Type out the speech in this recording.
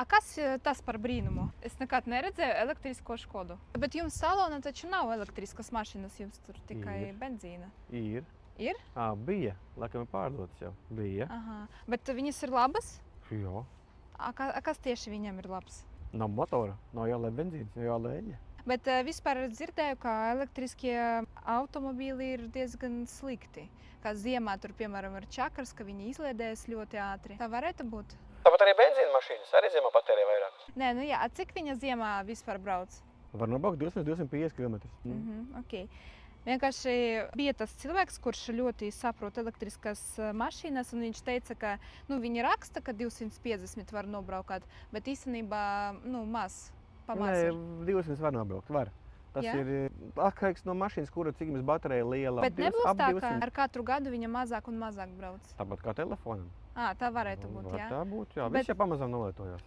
Kas tas par brīnumu? Es nekad neredzēju elektrisko Škodu. Bet jums salonā taču nav elektriskas mašīnas, jums tur tikai benzīna. Ir. Ir? Bija. Laikam ir pārdotas jau. Bija. Aha. Bet viņas ir labas? Jā. Kas tieši viņam ir labs? Nav motora, nav jālēj benzīns, nav jālēj eļļa. Bet vispār dzirdēju, ka elektriskie automobīli ir diezgan slikti. Kā ziemā tur, piemēram, ir čakars, ka viņi izliedējas ļoti ātri. Tā varētu būt? Tāpat arī benzīna mašīnas arī ziemā patērē vairāk. Nē, nu jā, cik viņa ziemā vispār brauc? Var nobraukt 200-250 km. Okay. Vienkārši bija tas cilvēks, kurš ļoti saprot elektriskas mašīnas, un viņš teica, ka viņi raksta, ka 250 var nobraukāt, bet īstenībā maz. Nē, 200 var nobraukt, var. Tas ir atkarīgs no mašīnas, kura cik jums baterija liela. Bet nebūs tā, ka ar katru gadu viņa mazāk un mazāk brauc? Tāpat kā telefonam. Tā varētu būt, jā. Tā būtu, jā. Viss jau pamazām nolietojās.